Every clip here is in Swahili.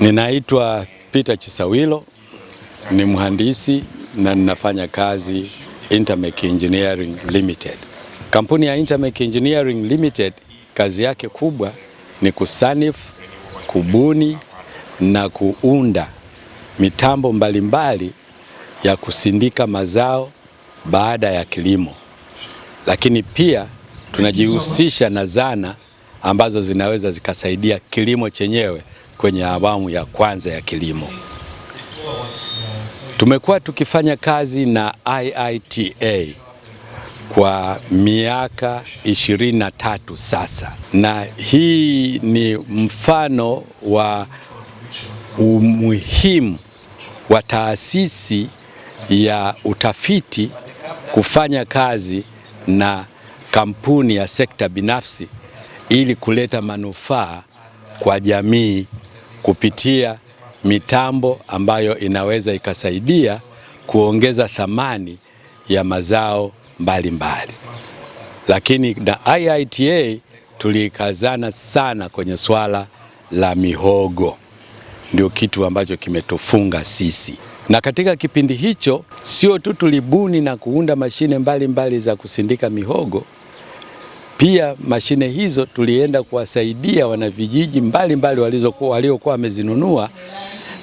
Ninaitwa Peter Chisawilo, ni mhandisi na ninafanya kazi Intermec Engineering Limited. Kampuni ya Intermec Engineering Limited kazi yake kubwa ni kusanifu, kubuni na kuunda mitambo mbalimbali ya kusindika mazao baada ya kilimo. Lakini pia tunajihusisha na zana ambazo zinaweza zikasaidia kilimo chenyewe kwenye awamu ya kwanza ya kilimo. Tumekuwa tukifanya kazi na IITA kwa miaka 23 sasa, na hii ni mfano wa umuhimu wa taasisi ya utafiti kufanya kazi na kampuni ya sekta binafsi ili kuleta manufaa kwa jamii kupitia mitambo ambayo inaweza ikasaidia kuongeza thamani ya mazao mbalimbali. Lakini na IITA tulikazana sana kwenye swala la mihogo, ndio kitu ambacho kimetufunga sisi. Na katika kipindi hicho sio tu tulibuni na kuunda mashine mbalimbali za kusindika mihogo, pia mashine hizo tulienda kuwasaidia wanavijiji mbalimbali waliokuwa wamezinunua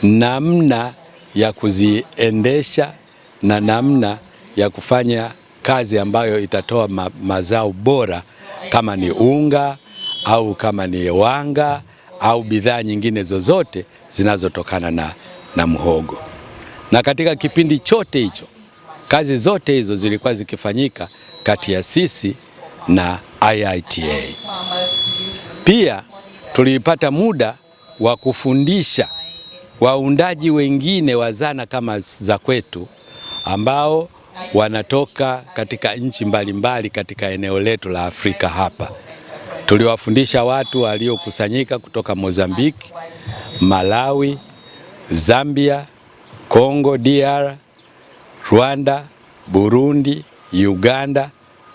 namna ya kuziendesha na namna ya kufanya kazi ambayo itatoa mazao bora, kama ni unga au kama ni wanga au bidhaa nyingine zozote zinazotokana na mhogo. Na katika kipindi chote hicho kazi zote hizo zilikuwa zikifanyika kati ya sisi na IITA. Pia tulipata muda wa kufundisha waundaji wengine wa zana kama za kwetu ambao wanatoka katika nchi mbalimbali katika eneo letu la Afrika hapa. Tuliwafundisha watu waliokusanyika kutoka Mozambiki, Malawi, Zambia, Kongo DR, Rwanda, Burundi, Uganda,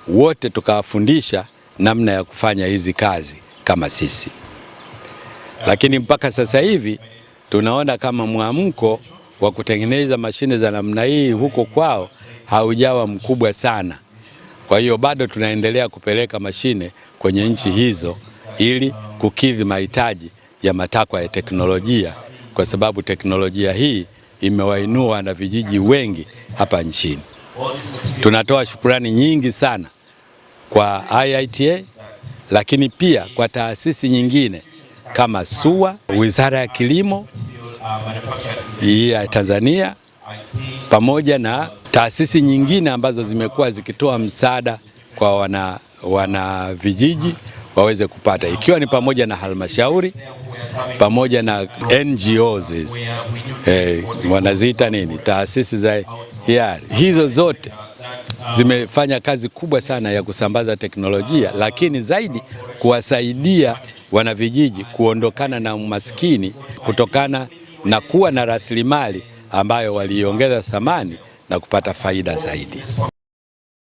wote tukawafundisha namna ya kufanya hizi kazi kama sisi. Lakini mpaka sasa hivi tunaona kama mwamko wa kutengeneza mashine za namna hii huko kwao haujawa mkubwa sana. Kwa hiyo bado tunaendelea kupeleka mashine kwenye nchi hizo ili kukidhi mahitaji ya matakwa ya teknolojia, kwa sababu teknolojia hii imewainua wana vijiji wengi hapa nchini. Tunatoa shukrani nyingi sana kwa IITA, lakini pia kwa taasisi nyingine kama SUA, Wizara ya Kilimo ya Tanzania, pamoja na taasisi nyingine ambazo zimekuwa zikitoa msaada kwa wana vijiji waweze kupata, ikiwa ni pamoja na halmashauri pamoja na NGOs wanaziita nini, taasisi za hiari. Hizo zote zimefanya kazi kubwa sana ya kusambaza teknolojia, lakini zaidi kuwasaidia wanavijiji kuondokana na umaskini kutokana na kuwa na rasilimali ambayo waliongeza thamani na kupata faida zaidi.